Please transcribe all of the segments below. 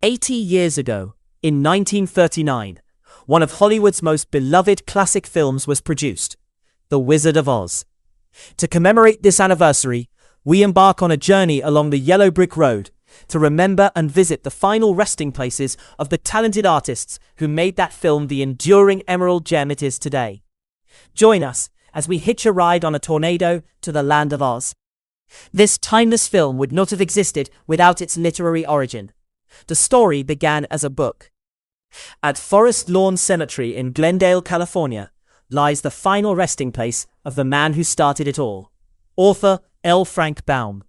80 years ago, in 1939, one of Hollywood's most beloved classic films was produced, The Wizard of Oz. To commemorate this anniversary, we embark on a journey along the yellow brick road to remember and visit the final resting places of the talented artists who made that film the enduring emerald gem it is today. Join us as we hitch a ride on a tornado to the land of Oz. This timeless film would not have existed without its literary origin. The story began as a book. At Forest Lawn Cemetery in Glendale, California, lies the final resting place of the man who started it all, author L. Frank Baum.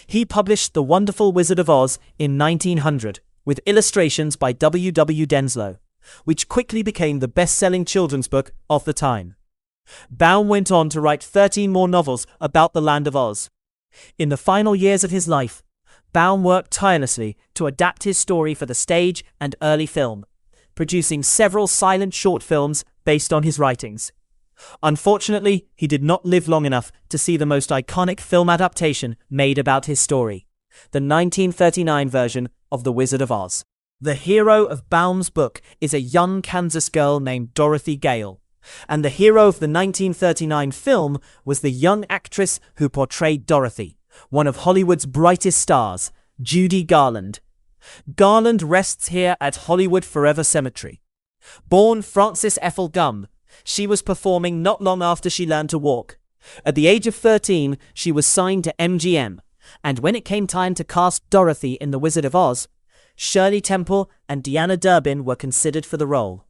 He published The Wonderful Wizard of Oz in 1900, with illustrations by W. W. Denslow, which quickly became the best-selling children's book of the time. Baum went on to write 13 more novels about the land of Oz. In the final years of his life, Baum worked tirelessly to adapt his story for the stage and early film, producing several silent short films based on his writings. Unfortunately, he did not live long enough to see the most iconic film adaptation made about his story, the 1939 version of The Wizard of Oz. The hero of Baum's book is a young Kansas girl named Dorothy Gale, and the hero of the 1939 film was the young actress who portrayed Dorothy, one of Hollywood's brightest stars, Judy Garland. Garland rests here at Hollywood Forever Cemetery. Born Frances Ethel Gum, she was performing not long after she learned to walk. At the age of 13, she was signed to MGM, and when it came time to cast Dorothy in The Wizard of Oz, Shirley Temple and Deanna Durbin were considered for the role.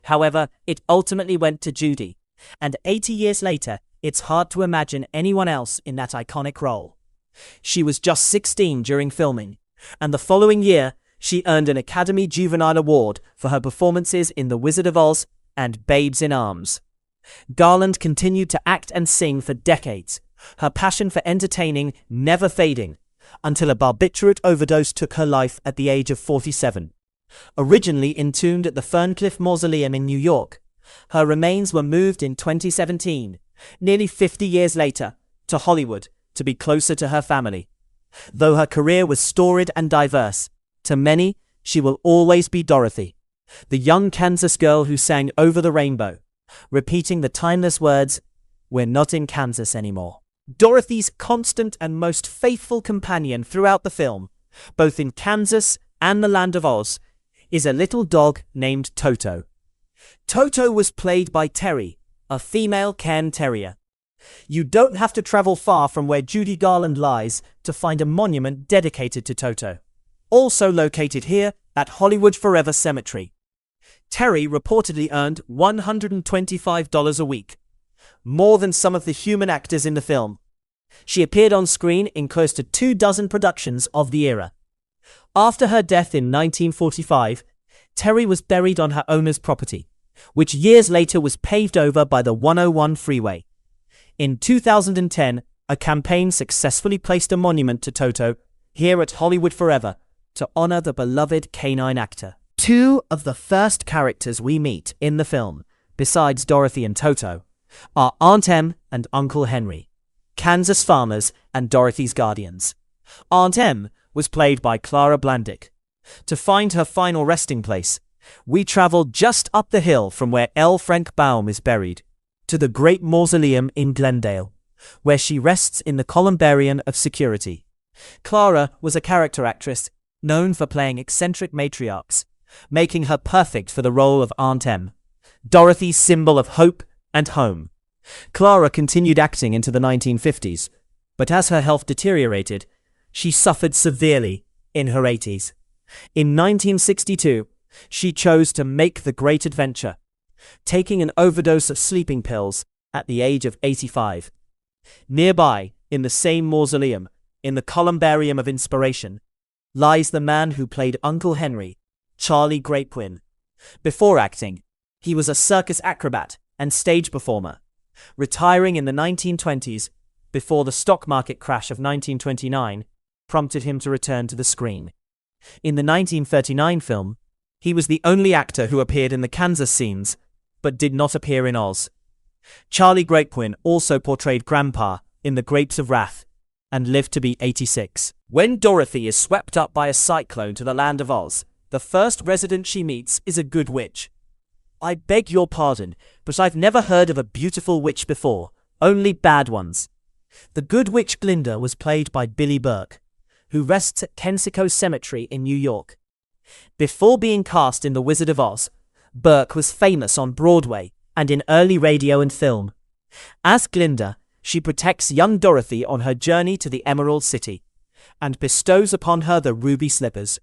However, it ultimately went to Judy, and 80 years later, it's hard to imagine anyone else in that iconic role. She was just 16 during filming, and the following year, she earned an Academy Juvenile Award for her performances in The Wizard of Oz and Babes in Arms. Garland continued to act and sing for decades, her passion for entertaining never fading, until a barbiturate overdose took her life at the age of 47. Originally entombed at the Ferncliff Mausoleum in New York, her remains were moved in 2017, nearly 50 years later, to Hollywood to be closer to her family. Though her career was storied and diverse, to many, she will always be Dorothy, the young Kansas girl who sang Over the Rainbow, repeating the timeless words, "We're not in Kansas anymore." Dorothy's constant and most faithful companion throughout the film, both in Kansas and the land of Oz, is a little dog named Toto. Toto was played by Terry, a female Cairn Terrier. You don't have to travel far from where Judy Garland lies to find a monument dedicated to Toto, also located here at Hollywood Forever Cemetery. Terry reportedly earned $125 a week, more than some of the human actors in the film. She appeared on screen in close to 24 productions of the era. After her death in 1945, Terry was buried on her owner's property, which years later was paved over by the 101 freeway. In 2010, a campaign successfully placed a monument to Toto here at Hollywood Forever to honor the beloved canine actor. Two of the first characters we meet in the film, besides Dorothy and Toto, are Aunt Em and Uncle Henry, Kansas farmers and Dorothy's guardians. Aunt Em was played by Clara Blandick. To find her final resting place, we traveled just up the hill from where L. Frank Baum is buried, to the Great Mausoleum in Glendale, where she rests in the columbarium of security. Clara was a character actress known for playing eccentric matriarchs, making her perfect for the role of Aunt Em, Dorothy's symbol of hope and home. Clara continued acting into the 1950s, but as her health deteriorated, she suffered severely in her 80s. In 1962, she chose to make the great adventure, taking an overdose of sleeping pills at the age of 85. Nearby, in the same mausoleum, in the columbarium of inspiration, lies the man who played Uncle Henry, Charlie Grapequin. Before acting, he was a circus acrobat and stage performer, retiring in the 1920s before the stock market crash of 1929 prompted him to return to the screen. In the 1939 film, he was the only actor who appeared in the Kansas scenes, but did not appear in Oz. Charlie Grapequin also portrayed Grandpa in The Grapes of Wrath, and lived to be 86. When Dorothy is swept up by a cyclone to the land of Oz, the first resident she meets is a good witch. "I beg your pardon, but I've never heard of a beautiful witch before, only bad ones." The good witch Glinda was played by Billy Burke, who rests at Kensico Cemetery in New York. Before being cast in The Wizard of Oz, Burke was famous on Broadway and in early radio and film. As Glinda, she protects young Dorothy on her journey to the Emerald City, and bestows upon her the ruby slippers.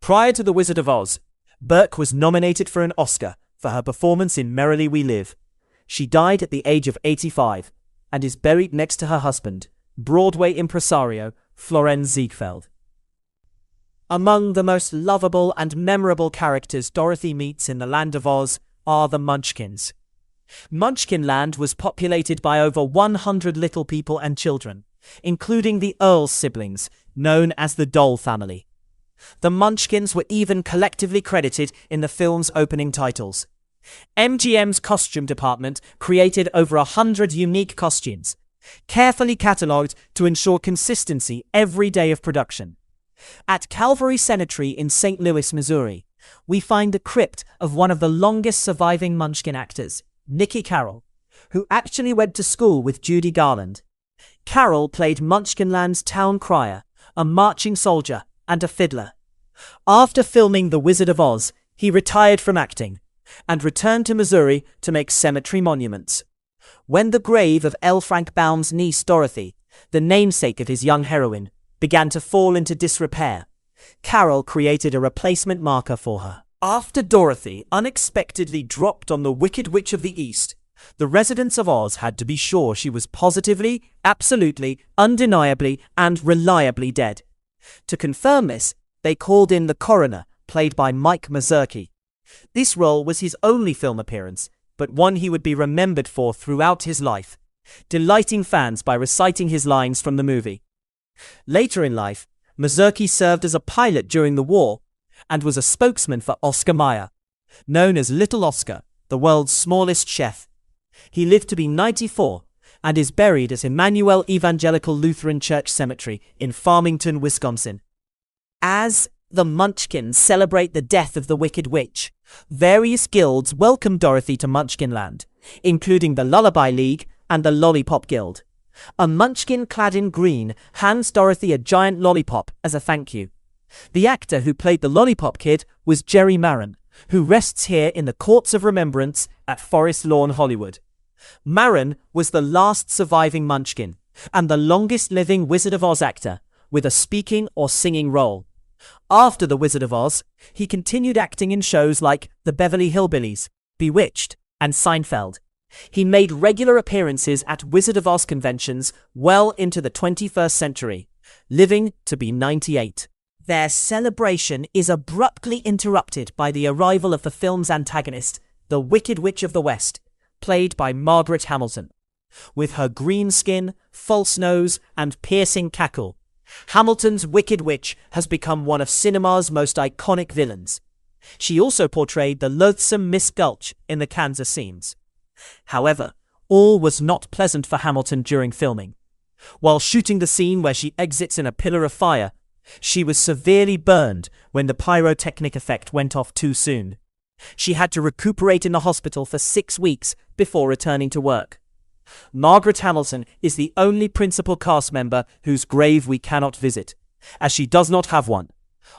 Prior to The Wizard of Oz, Burke was nominated for an Oscar for her performance in Merrily We Live. She died at the age of 85 and is buried next to her husband, Broadway impresario Florenz Ziegfeld. Among the most lovable and memorable characters Dorothy meets in the Land of Oz are the Munchkins. Munchkinland was populated by over 100 little people and children, including the Earl's siblings, known as the Doll family. The Munchkins were even collectively credited in the film's opening titles. MGM's costume department created over 100 unique costumes, carefully catalogued to ensure consistency every day of production. At Calvary Cemetery in St. Louis, Missouri, we find the crypt of one of the longest surviving Munchkin actors, Nicky Carroll, who actually went to school with Judy Garland. Carroll played Munchkinland's town crier, a marching soldier, and a fiddler. After filming The Wizard of Oz, he retired from acting and returned to Missouri to make cemetery monuments. When the grave of L. Frank Baum's niece Dorothy, the namesake of his young heroine, began to fall into disrepair, Carroll created a replacement marker for her. After Dorothy unexpectedly dropped on the Wicked Witch of the East, the residents of Oz had to be sure she was positively, absolutely, undeniably, and reliably dead. To confirm this, they called in the coroner, played by Mike Mazurki. This role was his only film appearance, but one he would be remembered for throughout his life, delighting fans by reciting his lines from the movie. Later in life, Mazurki served as a pilot during the war and was a spokesman for Oscar Mayer, known as Little Oscar, the world's smallest chef. He lived to be 94 and is buried at Emmanuel Evangelical Lutheran Church Cemetery in Farmington, Wisconsin. As the Munchkins celebrate the death of the Wicked Witch, various guilds welcome Dorothy to Munchkinland, including the Lullaby League and the Lollipop Guild. A Munchkin clad in green hands Dorothy a giant lollipop as a thank you. The actor who played the Lollipop Kid was Jerry Marin, who rests here in the Courts of Remembrance at Forest Lawn, Hollywood. Marin was the last surviving Munchkin and the longest living Wizard of Oz actor with a speaking or singing role. After The Wizard of Oz, he continued acting in shows like The Beverly Hillbillies, Bewitched, and Seinfeld. He made regular appearances at Wizard of Oz conventions well into the 21st century, living to be 98. Their celebration is abruptly interrupted by the arrival of the film's antagonist, the Wicked Witch of the West, played by Margaret Hamilton. With her green skin, false nose, and piercing cackle, Hamilton's Wicked Witch has become one of cinema's most iconic villains. She also portrayed the loathsome Miss Gulch in the Kansas scenes. However, all was not pleasant for Hamilton during filming. While shooting the scene where she exits in a pillar of fire, she was severely burned when the pyrotechnic effect went off too soon. She had to recuperate in the hospital for 6 weeks before returning to work. Margaret Hamilton is the only principal cast member whose grave we cannot visit, as she does not have one.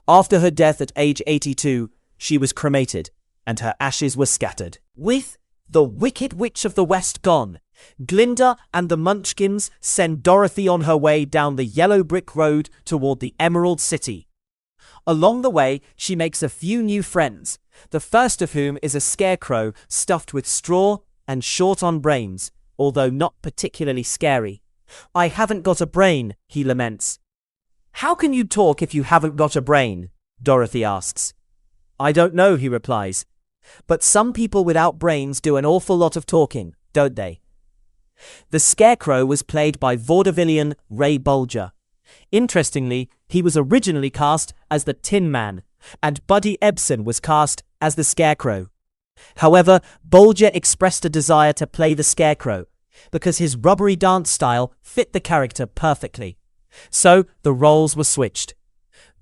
After her death at age 82, she was cremated, and her ashes were scattered. With the Wicked Witch of the West gone, Glinda and the Munchkins send Dorothy on her way down the yellow brick road toward the Emerald City. Along the way, she makes a few new friends, the first of whom is a scarecrow stuffed with straw and short on brains, although not particularly scary. "I haven't got a brain," he laments. "How can you talk if you haven't got a brain?" Dorothy asks. "I don't know," he replies. "But some people without brains do an awful lot of talking, don't they?" The Scarecrow was played by vaudevillian Ray Bolger. Interestingly, he was originally cast as the Tin Man, and Buddy Ebsen was cast as the Scarecrow. However, Bolger expressed a desire to play the Scarecrow because his rubbery dance style fit the character perfectly. So the roles were switched.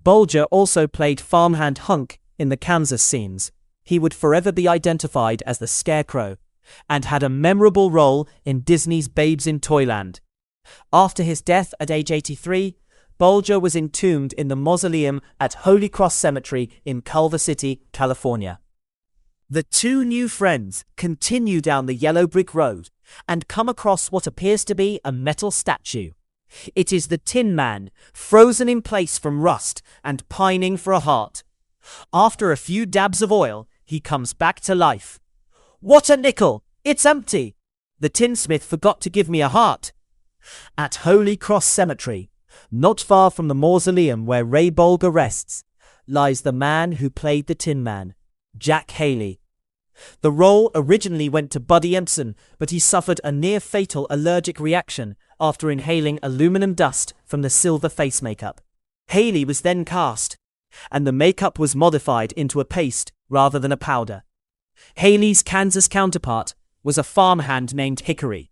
Bulger also played farmhand Hunk in the Kansas scenes. He would forever be identified as the Scarecrow, and had a memorable role in Disney's Babes in Toyland. After his death at age 83, Bulger was entombed in the mausoleum at Holy Cross Cemetery in Culver City, California. The two new friends continue down the yellow brick road and come across what appears to be a metal statue. It is the Tin Man, frozen in place from rust and pining for a heart. After a few dabs of oil, he comes back to life. "What a nickel! It's empty! The tinsmith forgot to give me a heart." At Holy Cross Cemetery, not far from the mausoleum where Ray Bulger rests, lies the man who played the Tin Man, Jack Haley. The role originally went to Buddy Ebsen, but he suffered a near-fatal allergic reaction after inhaling aluminum dust from the silver face makeup. Haley was then cast, and the makeup was modified into a paste rather than a powder. Haley's Kansas counterpart was a farmhand named Hickory.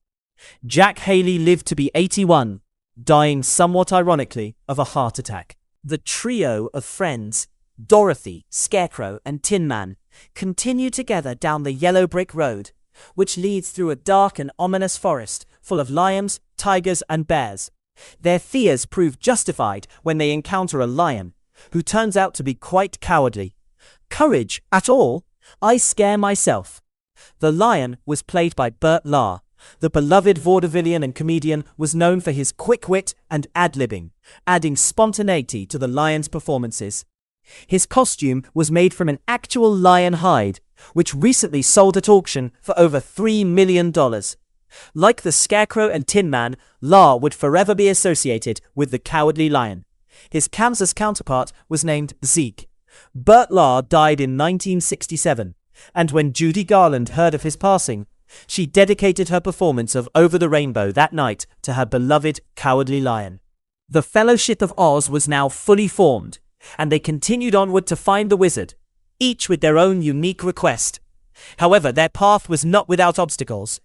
Jack Haley lived to be 81, dying somewhat ironically of a heart attack. The trio of friends, Dorothy, Scarecrow, and Tin Man, continue together down the yellow brick road, which leads through a dark and ominous forest full of lions, tigers, and bears. Their fears prove justified when they encounter a lion, who turns out to be quite cowardly. Courage at all? I scare myself. The lion was played by Burt Lahr. The beloved vaudevillian and comedian was known for his quick wit and ad-libbing, adding spontaneity to the lion's performances. His costume was made from an actual lion hide, which recently sold at auction for over $3 million. Like the Scarecrow and Tin Man, Lahr would forever be associated with the Cowardly Lion. His Kansas counterpart was named Zeke. Burt Lahr died in 1967, and when Judy Garland heard of his passing, she dedicated her performance of Over the Rainbow that night to her beloved Cowardly Lion. The Fellowship of Oz was now fully formed, and they continued onward to find the wizard, each with their own unique request. However, their path was not without obstacles.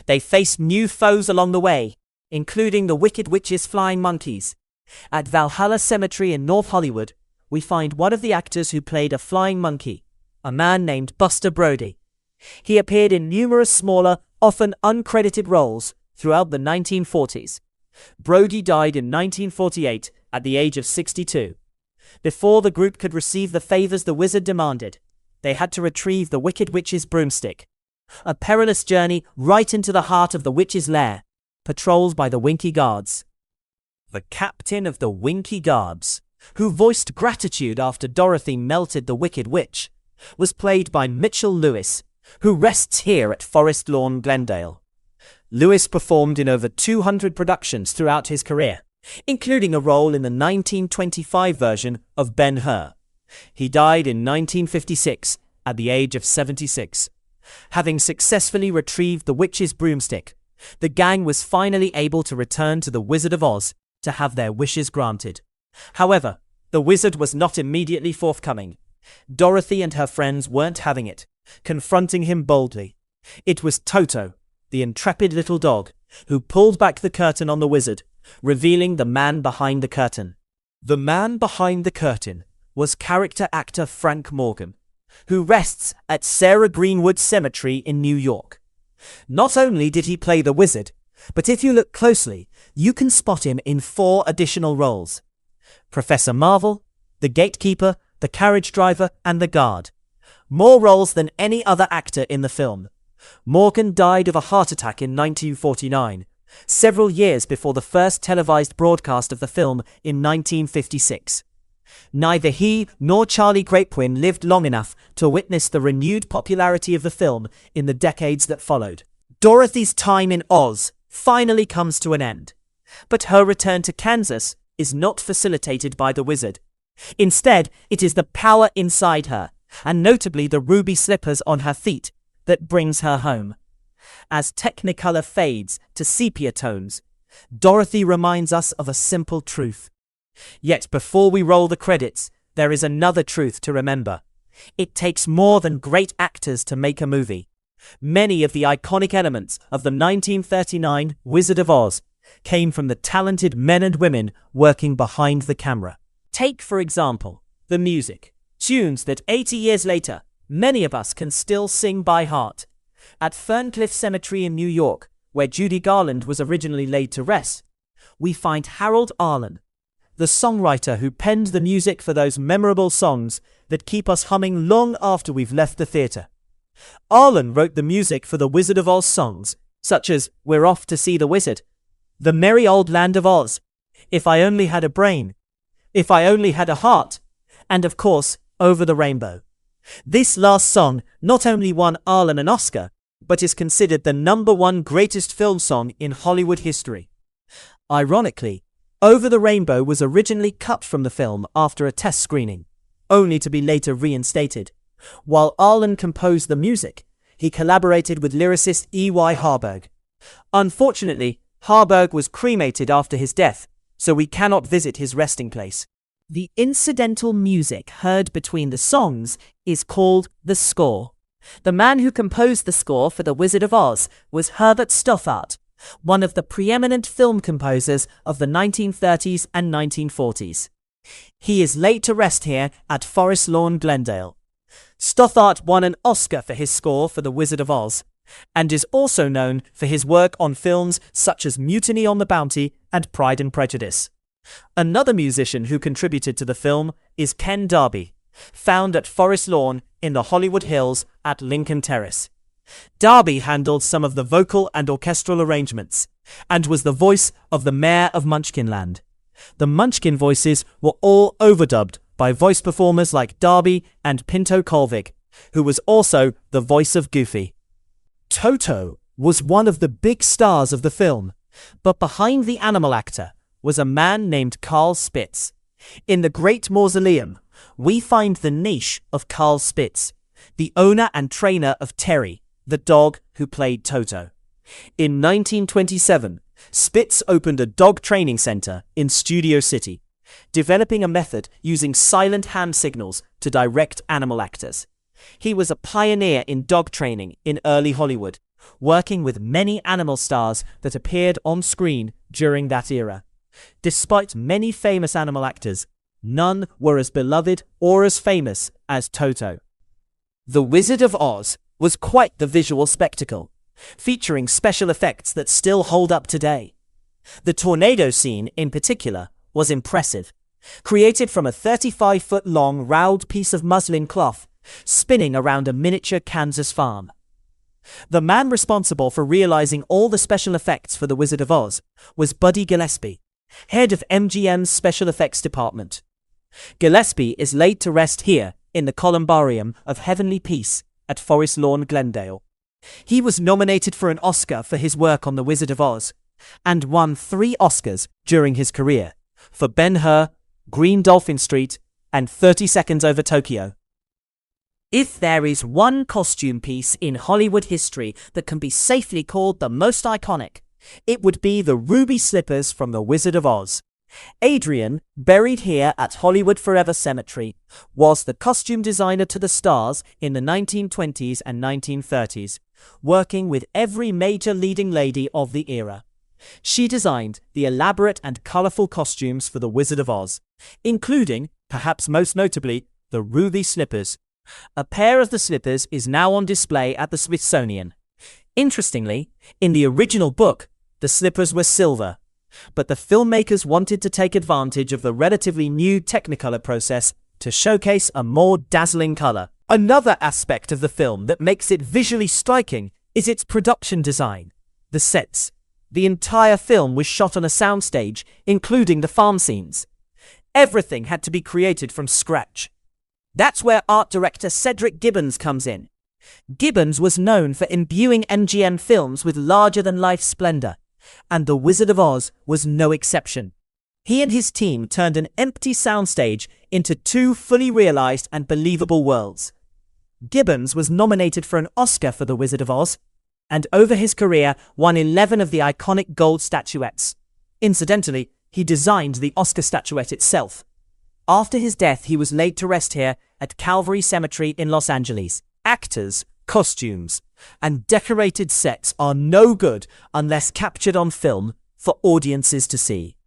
They faced new foes along the way, including the Wicked Witch's flying monkeys. At Valhalla Cemetery in North Hollywood, we find one of the actors who played a flying monkey, a man named Buster Brody. He appeared in numerous smaller, often uncredited roles throughout the 1940s. Brody died in 1948 at the age of 62. Before the group could receive the favors the wizard demanded, they had to retrieve the Wicked Witch's broomstick. A perilous journey right into the heart of the witch's lair, patrolled by the Winky Guards. The captain of the Winky Guards, who voiced gratitude after Dorothy melted the Wicked Witch, was played by Mitchell Lewis, who rests here at Forest Lawn, Glendale. Lewis performed in over 200 productions throughout his career, including a role in the 1925 version of Ben-Hur. He died in 1956 at the age of 76. Having successfully retrieved the witch's broomstick, the gang was finally able to return to the Wizard of Oz to have their wishes granted. However, the wizard was not immediately forthcoming. Dorothy and her friends weren't having it, confronting him boldly. It was Toto, the intrepid little dog, who pulled back the curtain on the wizard, revealing the man behind the curtain. The man behind the curtain was character actor Frank Morgan, who rests at Sarah Greenwood Cemetery in New York. Not only did he play the wizard, but if you look closely, you can spot him in 4 additional roles: Professor Marvel, the gatekeeper, the carriage driver, and the guard. More roles than any other actor in the film. Morgan died of a heart attack in 1949, several years before the first televised broadcast of the film in 1956. Neither he nor Charlie Grapewin lived long enough to witness the renewed popularity of the film in the decades that followed. Dorothy's time in Oz finally comes to an end, but her return to Kansas is not facilitated by the wizard. Instead, it is the power inside her, and notably the ruby slippers on her feet, that brings her home. As Technicolor fades to sepia tones, Dorothy reminds us of a simple truth. Yet before we roll the credits, there is another truth to remember. It takes more than great actors to make a movie. Many of the iconic elements of the 1939 Wizard of Oz came from the talented men and women working behind the camera. Take, for example, the music. Tunes that 80 years later, many of us can still sing by heart. At Ferncliff Cemetery in New York, where Judy Garland was originally laid to rest, we find Harold Arlen, the songwriter who penned the music for those memorable songs that keep us humming long after we've left the theater. Arlen wrote the music for the Wizard of Oz songs, such as We're Off to See the Wizard, The Merry Old Land of Oz, If I Only Had a Brain, If I Only Had a Heart, and of course, Over the Rainbow. This last song not only won Arlen an Oscar, but is considered the #1 greatest film song in Hollywood history. Ironically, Over the Rainbow was originally cut from the film after a test screening, only to be later reinstated. While Arlen composed the music, he collaborated with lyricist E.Y. Harburg. Unfortunately, Harburg was cremated after his death, so we cannot visit his resting place. The incidental music heard between the songs is called the score. The man who composed the score for The Wizard of Oz was Herbert Stothart, one of the preeminent film composers of the 1930s and 1940s. He is laid to rest here at Forest Lawn, Glendale. Stothart won an Oscar for his score for The Wizard of Oz, and is also known for his work on films such as Mutiny on the Bounty and Pride and Prejudice. Another musician who contributed to the film is Ken Darby, found at Forest Lawn in the Hollywood Hills at Lincoln Terrace. Darby handled some of the vocal and orchestral arrangements, and was the voice of the mayor of Munchkinland. The Munchkin voices were all overdubbed by voice performers like Darby and Pinto Colvig, who was also the voice of Goofy. Toto was one of the big stars of the film, but behind the animal actor was a man named Carl Spitz. In the Great Mausoleum, we find the niche of Carl Spitz, the owner and trainer of Terry, the dog who played Toto. In 1927, Spitz opened a dog training center in Studio City, developing a method using silent hand signals to direct animal actors. He was a pioneer in dog training in early Hollywood, working with many animal stars that appeared on screen during that era. Despite many famous animal actors, none were as beloved or as famous as Toto. The Wizard of Oz was quite the visual spectacle, featuring special effects that still hold up today. The tornado scene, in particular, was impressive, created from a 35-foot-long round piece of muslin cloth spinning around a miniature Kansas farm. The man responsible for realizing all the special effects for The Wizard of Oz was Buddy Gillespie, head of MGM's special effects department. Gillespie is laid to rest here in the Columbarium of Heavenly Peace at Forest Lawn, Glendale. He was nominated for an Oscar for his work on The Wizard of Oz, and won 3 Oscars during his career, for Ben-Hur, Green Dolphin Street, and 30 Seconds Over Tokyo. If there is one costume piece in Hollywood history that can be safely called the most iconic, it would be the ruby slippers from The Wizard of Oz. Adrian, buried here at Hollywood Forever Cemetery, was the costume designer to the stars in the 1920s and 1930s, working with every major leading lady of the era. She designed the elaborate and colorful costumes for The Wizard of Oz, including, perhaps most notably, the ruby slippers. A pair of the slippers is now on display at the Smithsonian. Interestingly, in the original book, the slippers were silver, but the filmmakers wanted to take advantage of the relatively new Technicolor process to showcase a more dazzling color. Another aspect of the film that makes it visually striking is its production design. The sets. The entire film was shot on a soundstage, including the farm scenes. Everything had to be created from scratch. That's where art director Cedric Gibbons comes in. Gibbons was known for imbuing MGM films with larger-than-life splendor, and The Wizard of Oz was no exception. He and his team turned an empty soundstage into 2 fully realized and believable worlds. Gibbons was nominated for an Oscar for The Wizard of Oz, and over his career won 11 of the iconic gold statuettes. Incidentally, he designed the Oscar statuette itself. After his death, he was laid to rest here at Calvary Cemetery in Los Angeles. Actors, costumes, and decorated sets are no good unless captured on film for audiences to see.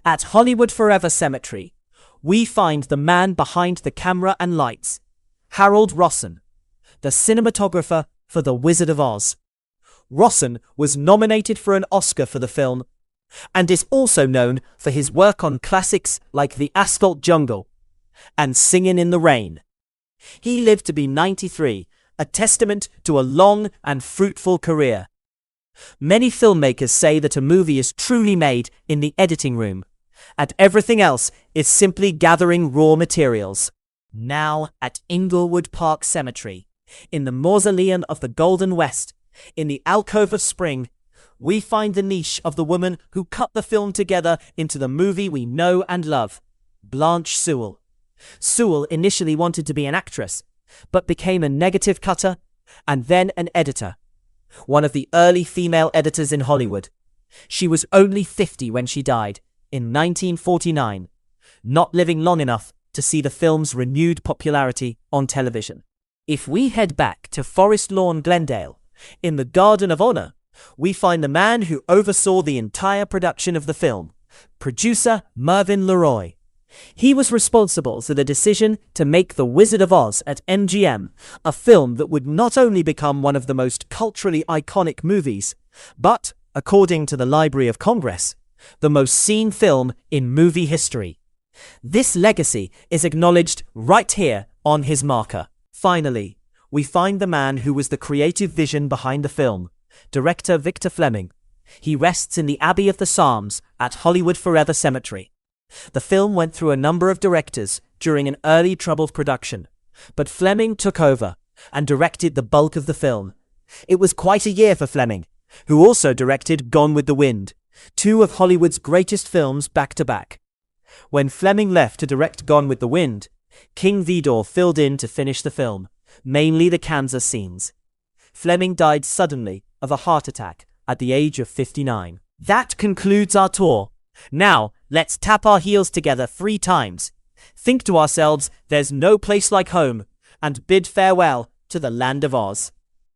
At Hollywood Forever Cemetery, we find the man behind the camera and lights, Harold Rosson, the cinematographer for The Wizard of Oz. Rosson was nominated for an Oscar for the film and is also known for his work on classics like The Asphalt Jungle and Singin' in the Rain. He lived to be 93, a testament to a long and fruitful career. Many filmmakers say that a movie is truly made in the editing room, and everything else is simply gathering raw materials. Now at Inglewood Park Cemetery, in the Mausoleum of the Golden West, in the alcove of spring, we find the niche of the woman who cut the film together into the movie we know and love, Blanche Sewell. Sewell initially wanted to be an actress, but became a negative cutter and then an editor, one of the early female editors in Hollywood. She was only 50 when she died, in 1949, not living long enough to see the film's renewed popularity on television. If we head back to Forest Lawn, Glendale, in the Garden of Honor, we find the man who oversaw the entire production of the film, producer Mervyn LeRoy. He was responsible for the decision to make The Wizard of Oz at MGM, a film that would not only become one of the most culturally iconic movies, but, according to the Library of Congress, the most seen film in movie history. This legacy is acknowledged right here on his marker. Finally, we find the man who was the creative vision behind the film, director Victor Fleming. He rests in the Abbey of the Psalms at Hollywood Forever Cemetery. The film went through a number of directors during an early troubled production, but Fleming took over and directed the bulk of the film. It was quite a year for Fleming, who also directed Gone with the Wind, two of Hollywood's greatest films back-to-back. When Fleming left to direct Gone with the Wind, King Vidor filled in to finish the film, mainly the Kansas scenes. Fleming died suddenly of a heart attack at the age of 59. That concludes our tour. Now, let's tap our heels together 3 times, think to ourselves there's no place like home, and bid farewell to the land of Oz.